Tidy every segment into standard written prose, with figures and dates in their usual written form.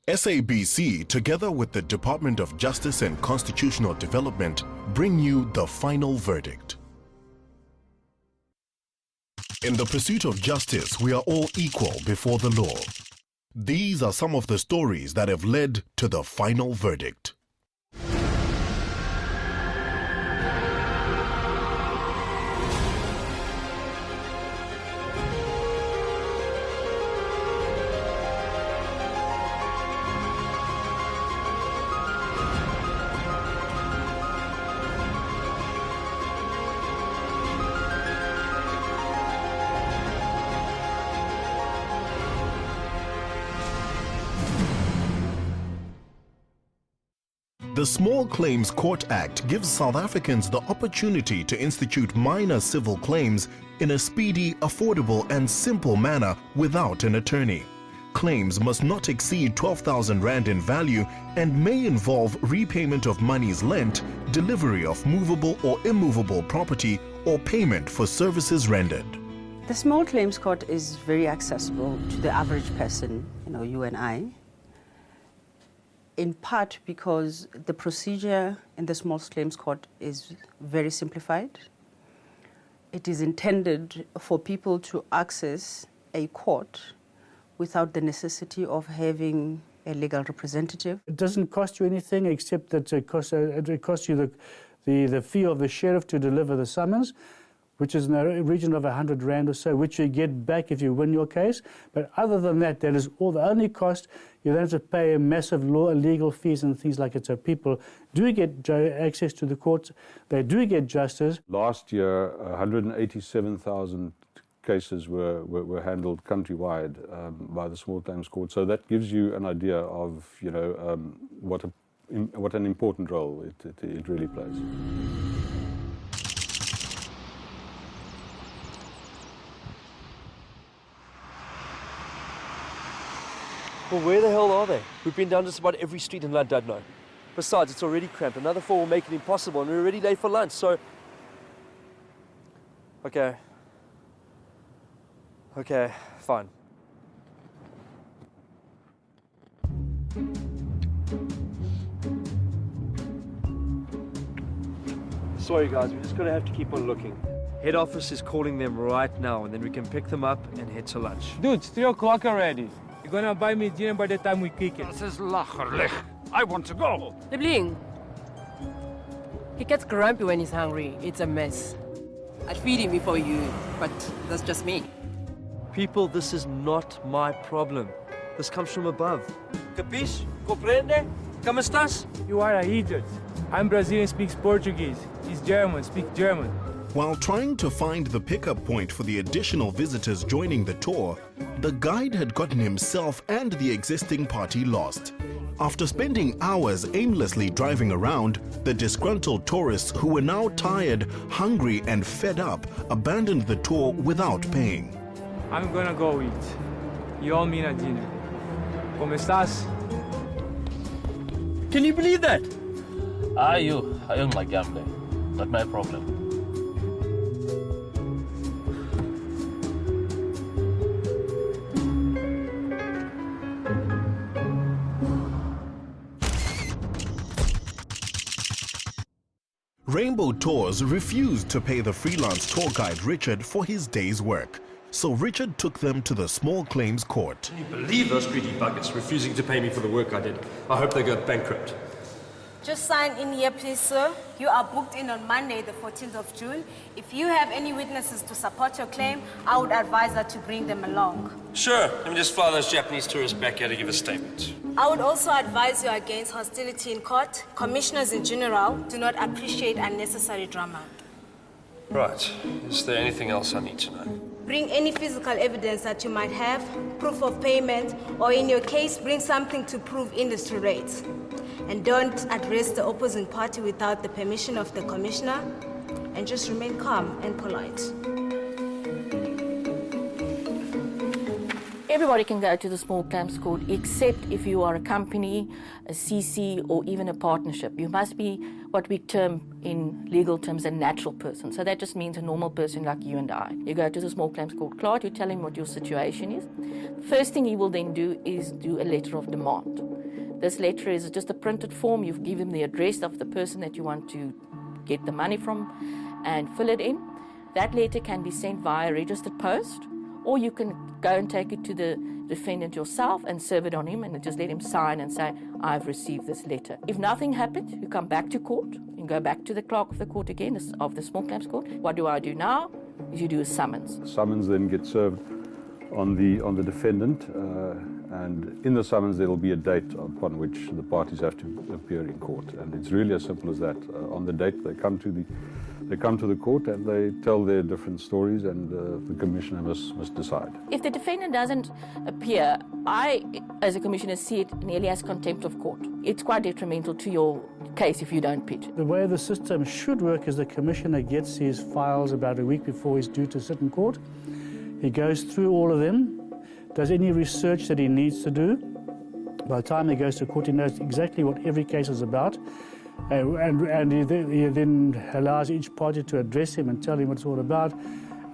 SABC, together with the Department of Justice and Constitutional Development, bring you the final verdict. In the pursuit of justice, we are all equal before the law. These are some of the stories that have led to the final verdict. The Small Claims Court Act gives South Africans the opportunity to institute minor civil claims in a speedy, affordable and simple manner without an attorney. Claims must not exceed 12,000 Rand in value and may involve repayment of monies lent, delivery of movable or immovable property, or payment for services rendered. The Small Claims Court is very accessible to the average person, you and I. In part because the procedure in the Small Claims Court is very simplified. It is intended for people to access a court without the necessity of having a legal representative. It doesn't cost you anything except that it costs you the fee of the sheriff to deliver the summons, which is in the region of 100 Rand or so, which you get back if you win your case. But other than that, that is all the only cost. You don't have to pay massive legal fees and things like it. So people do get access to the courts. They do get justice. Last year, 187,000 cases were handled countrywide by the Small Claims Court. So that gives you an idea of, what an important role it really plays. Well, where the hell are they? We've been down just about every street in Llandudno. Besides, it's already cramped. Another 4 will make it impossible, and we're already late for lunch, so... Okay, fine. Sorry, guys, we're just going to have to keep on looking. Head office is calling them right now, and then we can pick them up and head to lunch. Dude, it's 3 o'clock already. You're gonna buy me dinner by the time we kick it. This is lacherlich. I want to go. Sibling. He gets grumpy when he's hungry. It's a mess. I'd feed him before you, but that's just me. People, this is not my problem. This comes from above. Capiche? Comprende? Como estás? You are an idiot. I'm Brazilian, speaks Portuguese. He's German, speaks German. While trying to find the pickup point for the additional visitors joining the tour, the guide had gotten himself and the existing party lost. After spending hours aimlessly driving around, the disgruntled tourists, who were now tired, hungry and fed up, abandoned the tour without paying. I'm gonna go eat. You owe me a dinner. Como estás? Can you believe that? I own my gambling. Not my problem. Rainbow Tours refused to pay the freelance tour guide Richard for his day's work. So Richard took them to the Small Claims Court. Can you believe those greedy buggers refusing to pay me for the work I did? I hope they go bankrupt. Just sign in here, please, sir. You are booked in on Monday, the 14th of June. If you have any witnesses to support your claim, I would advise her to bring them along. Sure. Let me just fly those Japanese tourists back here to give a statement. I would also advise you against hostility in court. Commissioners in general do not appreciate unnecessary drama. Right. Is there anything else I need to know? Bring any physical evidence that you might have, proof of payment, or in your case, bring something to prove industry rates. And don't address the opposing party without the permission of the commissioner, and just remain calm and polite. Everybody can go to the Small Claims Court, except if you are a company, a CC, or even a partnership. You must be what we term in legal terms a natural person. So that just means a normal person like you and I. You go to the Small Claims Court clerk, you tell him what your situation is. The first thing he will then do is do a letter of demand. This letter is just a printed form. You've given the address of the person that you want to get the money from and fill it in. That letter can be sent via registered post, or you can go and take it to the defendant yourself and serve it on him and just let him sign and say, I've received this letter. If nothing happens, you come back to court and go back to the clerk of the court again, of the small claims court. What do I do now? Is you do a summons. Summons then gets served on the defendant, and in the summons there will be a date upon which the parties have to appear in court, and it's really as simple as that. On the date they come to the court and they tell their different stories, and the commissioner must decide. If the defendant doesn't appear, I, as a commissioner, see it nearly as contempt of court. It's quite detrimental to your case if you don't pitch. The way the system should work is the commissioner gets his files about a week before he's due to sit in court. He goes through all of them, does any research that he needs to do. By the time he goes to court, he knows exactly what every case is about, and he then allows each party to address him and tell him what it's all about.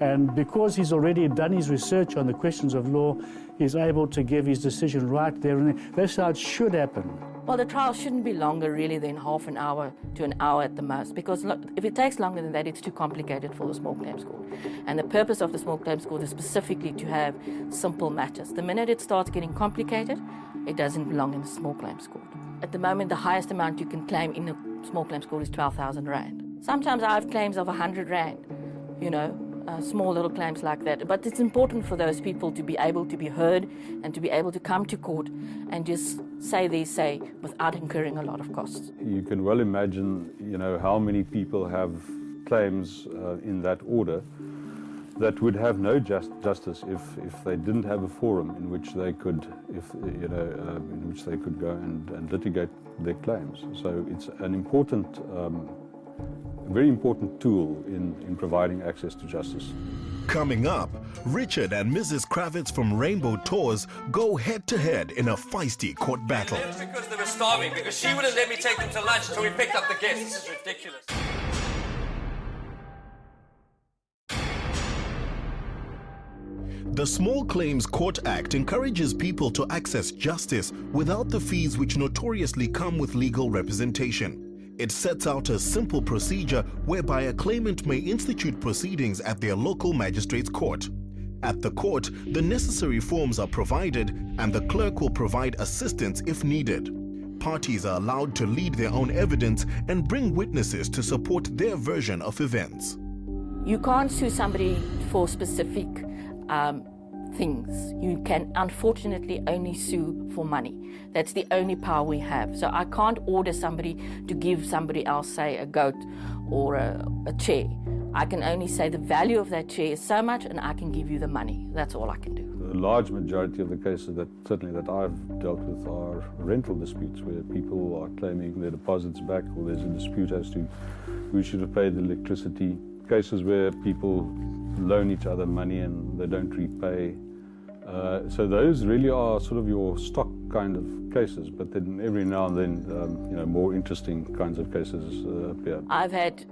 And because he's already done his research on the questions of law, he's able to give his decision right there and then. That's how it should happen. Well, the trial shouldn't be longer really than half an hour to an hour at the most, because if it takes longer than that, it's too complicated for the small claims court. And the purpose of the small claims court is specifically to have simple matters. The minute it starts getting complicated, it doesn't belong in the small claims court. At the moment, the highest amount you can claim in the small claims court is 12,000 Rand. Sometimes I have claims of 100 Rand, small little claims like that. But it's important for those people to be able to be heard and to be able to come to court and just say their say without incurring a lot of costs. You can well imagine, how many people have claims in that order that would have no justice if they didn't have a forum in which they could, go and litigate their claims. So it's an important, very important tool in providing access to justice. Coming up, Richard and Mrs. Kravitz from Rainbow Tours go head-to-head in a feisty court battle. That's because they were starving, because she wouldn't let me take them to lunch until we picked up the guests. This is ridiculous. The Small Claims Court Act encourages people to access justice without the fees which notoriously come with legal representation. It sets out a simple procedure whereby a claimant may institute proceedings at their local magistrate's court. At the court, the necessary forms are provided and the clerk will provide assistance if needed. Parties are allowed to lead their own evidence and bring witnesses to support their version of events. You can't sue somebody for specific things. You can unfortunately only sue for money. That's the only power we have. So I can't order somebody to give somebody else, say, a goat or a chair. I can only say the value of that chair is so much and I can give you the money. That's all I can do. The large majority of the cases that I've dealt with are rental disputes where people are claiming their deposits back, or there's a dispute as to who should have paid the electricity. Cases where people loan each other money and they don't repay. So those really are sort of your stock kind of cases, but then every now and then, more interesting kinds of cases appear. I've had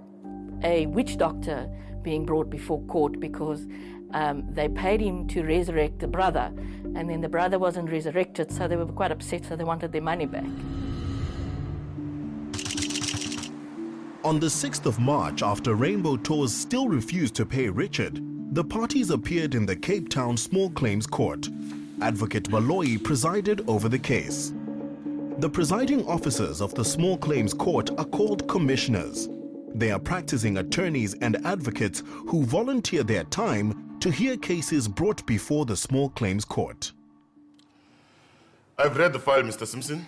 a witch doctor being brought before court because they paid him to resurrect the brother, and then the brother wasn't resurrected, so they were quite upset, so they wanted their money back. On the 6th of March, after Rainbow Tours still refused to pay Richard, the parties appeared in the Cape Town Small Claims Court. Advocate Malloy presided over the case. The presiding officers of the Small Claims Court are called commissioners. They are practicing attorneys and advocates who volunteer their time to hear cases brought before the Small Claims Court. I've read the file, Mr. Simpson.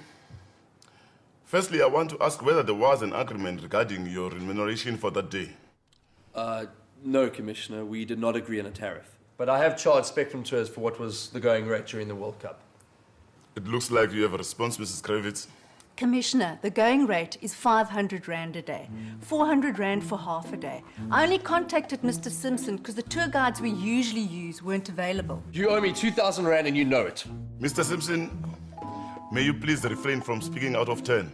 Firstly, I want to ask whether there was an agreement regarding your remuneration for that day. No, Commissioner, we did not agree on a tariff. But I have charged Spectrum Tours for what was the going rate during the World Cup. It looks like you have a response, Mrs. Kravitz. Commissioner, the going rate is 500 Rand a day, 400 Rand for half a day. I only contacted Mr. Simpson because the tour guides we usually use weren't available. You owe me 2,000 Rand and you know it. Mr. Simpson, may you please refrain from speaking out of turn.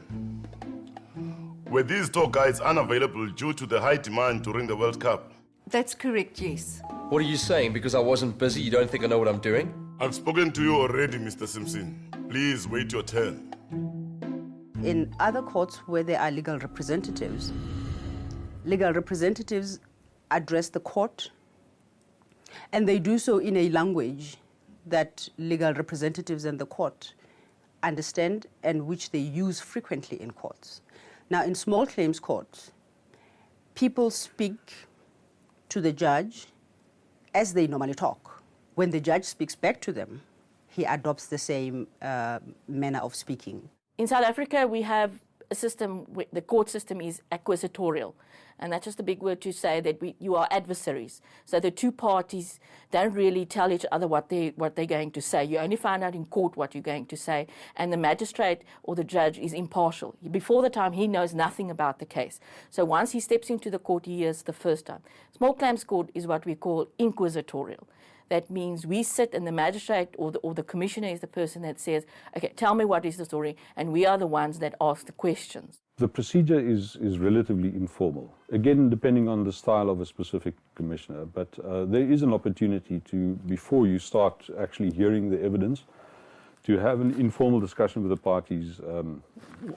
Were these tour guides unavailable due to the high demand during the World Cup? That's correct, yes. What are you saying? Because I wasn't busy, you don't think I know what I'm doing? I've spoken to you already, Mr. Simpson. Please wait your turn. in other courts where there are legal representatives address the court, and they do so in a language that legal representatives and the court understand and which they use frequently in courts. Now, in small claims courts, people speak to the judge as they normally talk. When the judge speaks back to them, he adopts the same manner of speaking. In South Africa, we have a system, the court system is acquisitorial. And that's just a big word to say that you are adversaries. So the two parties don't really tell each other what they're going to say. You only find out in court what you're going to say. And the magistrate or the judge is impartial. Before the time, he knows nothing about the case. So once he steps into the court, he hears the first time. Small claims court is what we call inquisitorial. That means we sit and the magistrate or the commissioner is the person that says, okay, tell me what is the story, and we are the ones that ask the questions. The procedure is relatively informal, again, depending on the style of a specific commissioner, but there is an opportunity to, before you start actually hearing the evidence, to have an informal discussion with the parties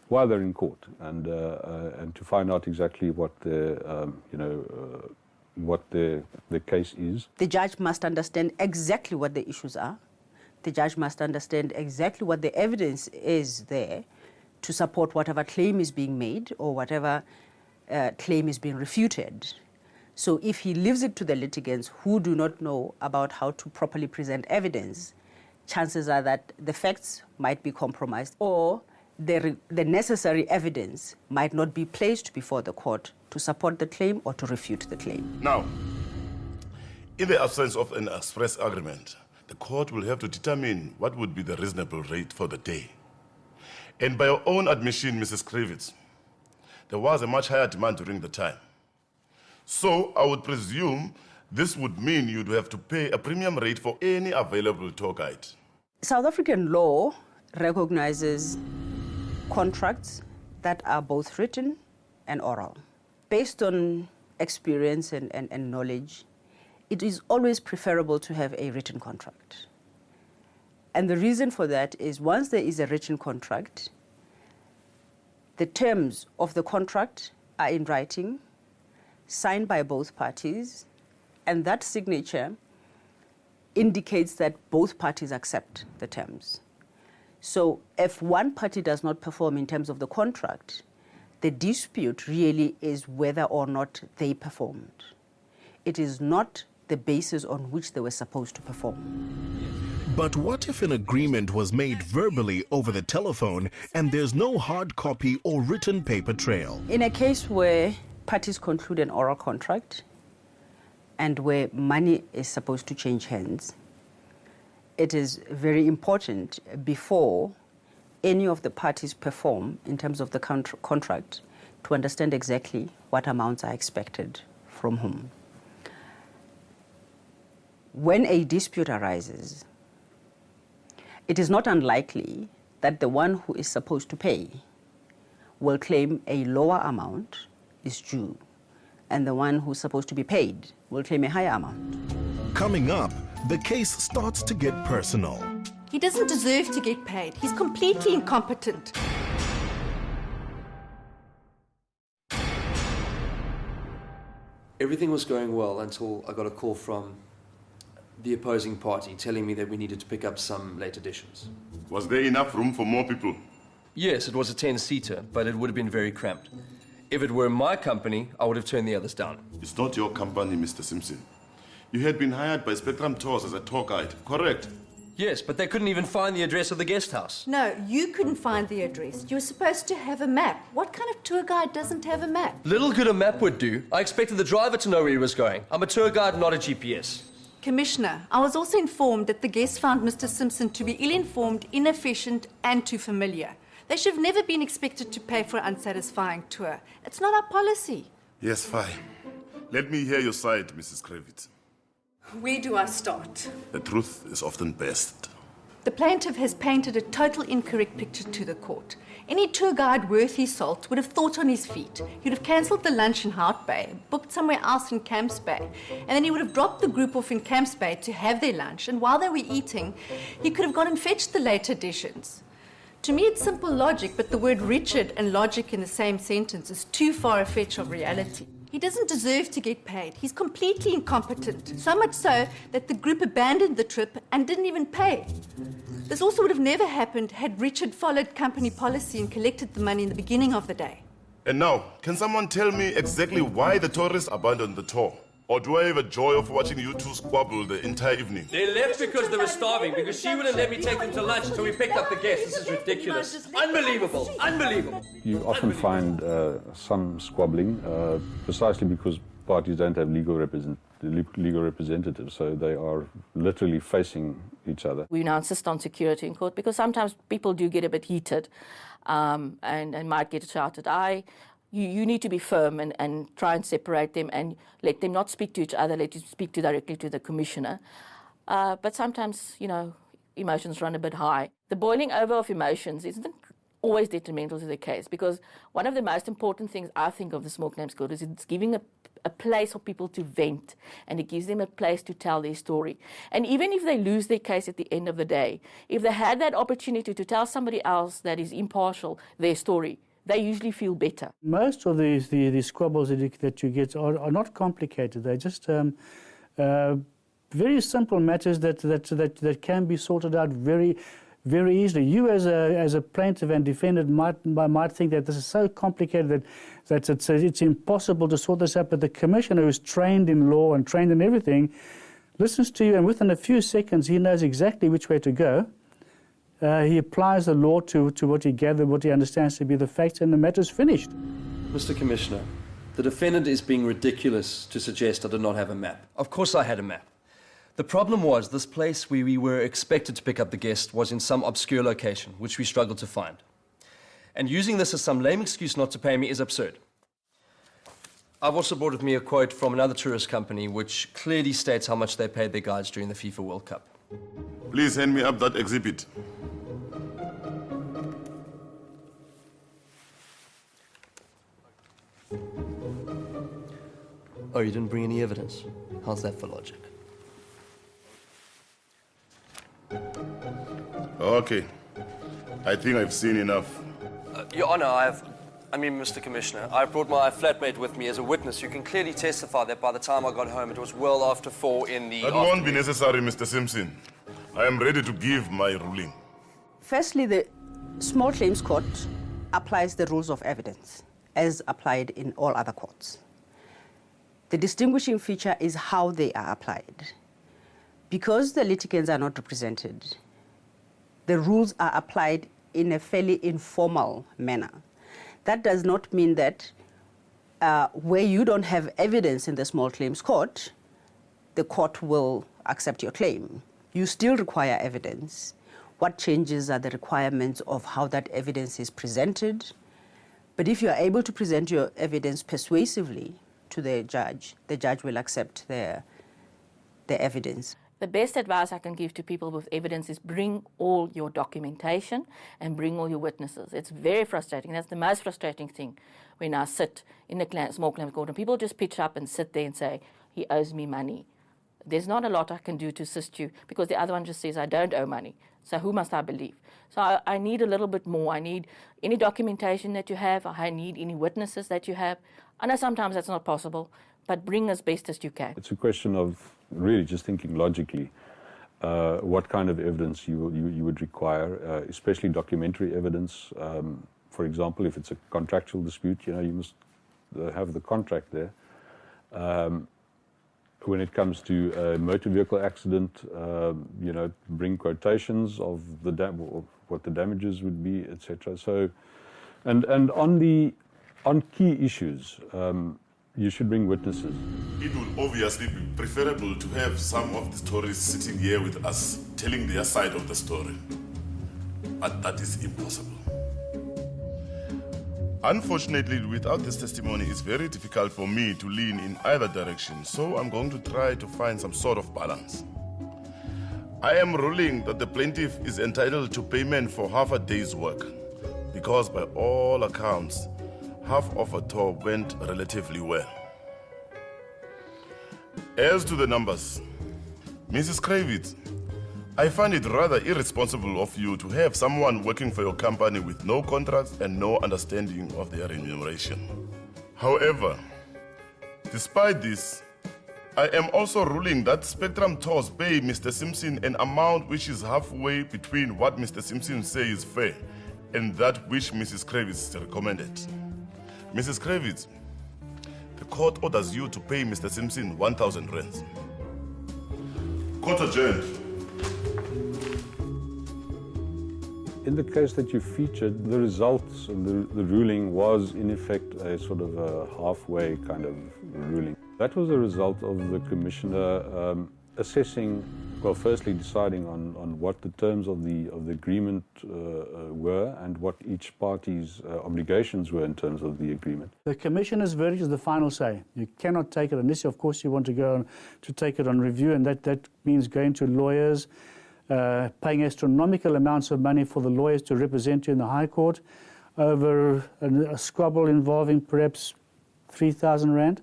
while they're in court, and to find out exactly what what the case is. The judge must understand exactly what the issues are. The judge must understand exactly what the evidence is there to support whatever claim is being made or whatever claim is being refuted. So if he leaves it to the litigants who do not know about how to properly present evidence, chances are that the facts might be compromised or the necessary evidence might not be placed before the court to support the claim or to refute the claim. Now, in the absence of an express agreement, the court will have to determine what would be the reasonable rate for the day. And by your own admission, Mrs. Krivitz, there was a much higher demand during the time. So I would presume this would mean you'd have to pay a premium rate for any available tour guide. South African law recognizes contracts that are both written and oral. Based on experience and knowledge, it is always preferable to have a written contract. And the reason for that is once there is a written contract, the terms of the contract are in writing, signed by both parties, and that signature indicates that both parties accept the terms. So if one party does not perform in terms of the contract, the dispute really is whether or not they performed. It is not the basis on which they were supposed to perform. But what if an agreement was made verbally over the telephone and there's no hard copy or written paper trail? In a case where parties conclude an oral contract and where money is supposed to change hands, it is very important before any of the parties perform in terms of the contract to understand exactly what amounts are expected from whom. When a dispute arises, it is not unlikely that the one who is supposed to pay will claim a lower amount is due, and the one who's supposed to be paid will claim a higher amount. Coming up, the case starts to get personal. He doesn't deserve to get paid. He's completely incompetent. Everything was going well until I got a call from the opposing party telling me that we needed to pick up some late editions. Was there enough room for more people? Yes, it was a 10-seater, but it would have been very cramped. If it were my company, I would have turned the others down. It's not your company, Mr. Simpson. You had been hired by Spectrum Tours as a tour guide, correct? Yes, but they couldn't even find the address of the guest house. No, you couldn't find the address. You were supposed to have a map. What kind of tour guide doesn't have a map? Little good a map would do. I expected the driver to know where he was going. I'm a tour guide, not a GPS. Commissioner, I was also informed that the guests found Mr. Simpson to be ill-informed, inefficient, and too familiar. They should have never been expected to pay for an unsatisfying tour. It's not our policy. Yes, fine. Let me hear your side, Mrs. Krivitz. Where do I start? The truth is often best. The plaintiff has painted a total incorrect picture to the court. Any tour guide worth his salt would have thought on his feet. He would have cancelled the lunch in Hout Bay, booked somewhere else in Camps Bay, and then he would have dropped the group off in Camps Bay to have their lunch, and while they were eating, he could have gone and fetched the late editions. To me, it's simple logic, but the word Richard and logic in the same sentence is too far a fetch of reality. He doesn't deserve to get paid. He's completely incompetent, so much so that the group abandoned the trip and didn't even pay. This also would have never happened had Richard followed company policy and collected the money in the beginning of the day. And now, can someone tell me exactly why the tourists abandoned the tour? Or do I have a joy of watching you two squabble the entire evening? They left because they were starving, because she wouldn't let me take them to lunch until we picked up the guests. This is ridiculous. Unbelievable. Unbelievable. You often find some squabbling precisely because parties don't have legal representatives, so they are literally facing each other. We now insist on security in court because sometimes people do get a bit heated and might get shouted. You need to be firm and try and separate them and let them not speak to each other, let them speak directly to the commissioner. But sometimes, emotions run a bit high. The boiling over of emotions isn't always detrimental to the case, because one of the most important things I think of the small claims court is it's giving a place for people to vent, and it gives them a place to tell their story. And even if they lose their case at the end of the day, if they had that opportunity to tell somebody else that is impartial their story, they usually feel better. Most of the squabbles that you get are not complicated. They're just very simple matters that can be sorted out very, very easily. You as a plaintiff and defendant might think that this is so complicated that it's impossible to sort this out, but the commissioner, who's trained in law and trained in everything, listens to you, and within a few seconds he knows exactly which way to go. He applies the law to what he gathered, what he understands to be the facts, and the matter's finished. Mr. Commissioner, the defendant is being ridiculous to suggest I did not have a map. Of course I had a map. The problem was this place where we were expected to pick up the guest was in some obscure location, which we struggled to find. And using this as some lame excuse not to pay me is absurd. I've also brought with me a quote from another tourist company which clearly states how much they paid their guides during the FIFA World Cup. Please hand me up that exhibit. Oh, you didn't bring any evidence? How's that for logic? Okay. I think I've seen enough. Your Honor, Mr. Commissioner, I brought my flatmate with me as a witness who can clearly testify that by the time I got home, it was well after 4 in the afternoon. That won't be necessary, Mr. Simpson. I am ready to give my ruling. Firstly, the small claims court applies the rules of evidence as applied in all other courts. The distinguishing feature is how they are applied. Because the litigants are not represented, the rules are applied in a fairly informal manner. That does not mean that where you don't have evidence in the small claims court, the court will accept your claim. You still require evidence. What changes are the requirements of how that evidence is presented. But if you are able to present your evidence persuasively to the judge will accept the evidence. The best advice I can give to people with evidence is bring all your documentation and bring all your witnesses. It's very frustrating. That's the most frustrating thing when I sit in the small claims court and people just pitch up and sit there and say, he owes me money. There's not a lot I can do to assist you because the other one just says, I don't owe money. So who must I believe? So I need a little bit more. I need any documentation that you have. I need any witnesses that you have. I know sometimes that's not possible, but bring as best as you can. It's a question of really just thinking logically what kind of evidence you would require, especially documentary evidence. For example, if it's a contractual dispute, you must have the contract there. When it comes to a motor vehicle accident, bring quotations of what the damages would be, etc. So, and on key issues, you should bring witnesses. It would obviously be preferable to have some of the tourists sitting here with us, telling their side of the story. But that is impossible. Unfortunately, without this testimony, it's very difficult for me to lean in either direction, so I'm going to try to find some sort of balance. I am ruling that the plaintiff is entitled to payment for half a day's work, because by all accounts, half of a tour went relatively well. As to the numbers, Mrs. Kravitz, I find it rather irresponsible of you to have someone working for your company with no contracts and no understanding of their remuneration. However, despite this, I am also ruling that Spectrum Tours pay Mr. Simpson an amount which is halfway between what Mr. Simpson says is fair and that which Mrs. Kravitz recommended. Mrs. Kravitz, the court orders you to pay Mr. Simpson 1,000 rands. Court adjourned. In the case that you featured, the results of the ruling was in effect a sort of a halfway kind of ruling. That was a result of the Commissioner assessing, well, firstly deciding on what the terms of the agreement were and what each party's obligations were in terms of the agreement. The Commissioner's verdict is the final say. You cannot take it unless, of course, you want to go on to take it on review, and that means going to lawyers, paying astronomical amounts of money for the lawyers to represent you in the High Court over a squabble involving perhaps 3,000 rand.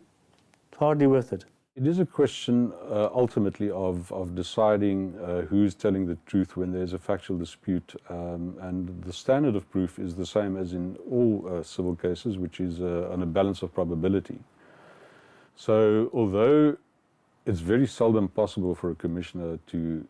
Hardly worth it. It is a question ultimately of deciding who's telling the truth when there's a factual dispute, and the standard of proof is the same as in all civil cases, which is on a balance of probability. So although it's very seldom possible for a commissioner to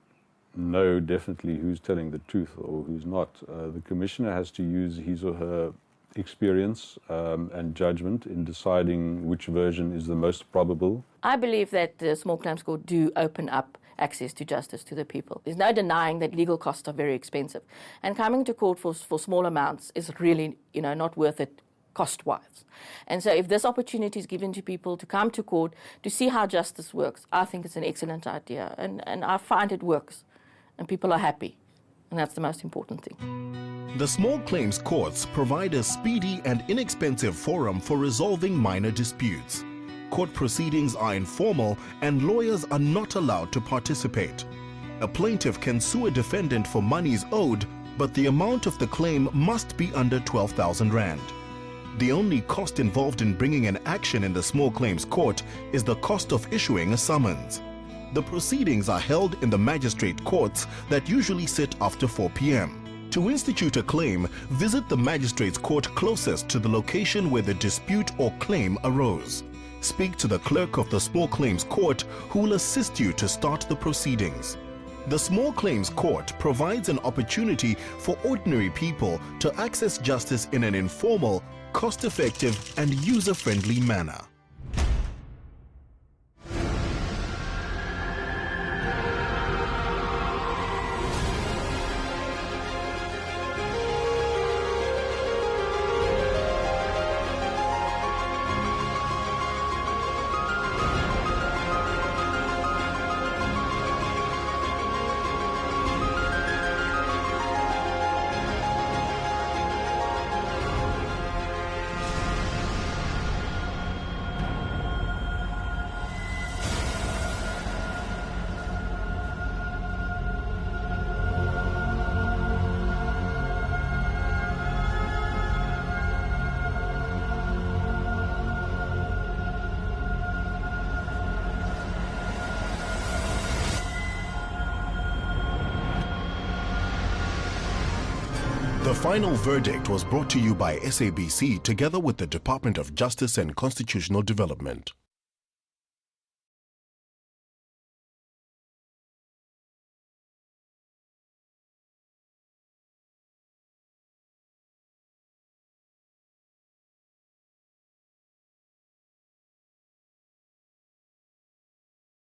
know definitely who's telling the truth or who's not, the commissioner has to use his or her experience and judgment in deciding which version is the most probable. I believe that the small claims court do open up access to justice to the people. There's no denying that legal costs are very expensive, and coming to court for small amounts is really, not worth it cost-wise. And so if this opportunity is given to people to come to court to see how justice works, I think it's an excellent idea, and I find it works, and people are happy, and that's the most important thing. The small claims courts provide a speedy and inexpensive forum for resolving minor disputes. Court proceedings are informal and lawyers are not allowed to participate. A plaintiff can sue a defendant for monies owed, but the amount of the claim must be under 12,000 rand. The only cost involved in bringing an action in the small claims court is the cost of issuing a summons. The proceedings are held in the magistrate courts that usually sit after 4 p.m. To institute a claim, visit the magistrate's court closest to the location where the dispute or claim arose. Speak to the clerk of the small claims court who will assist you to start the proceedings. The small claims court provides an opportunity for ordinary people to access justice in an informal, cost-effective and user-friendly manner. The final verdict was brought to you by SABC together with the Department of Justice and Constitutional Development.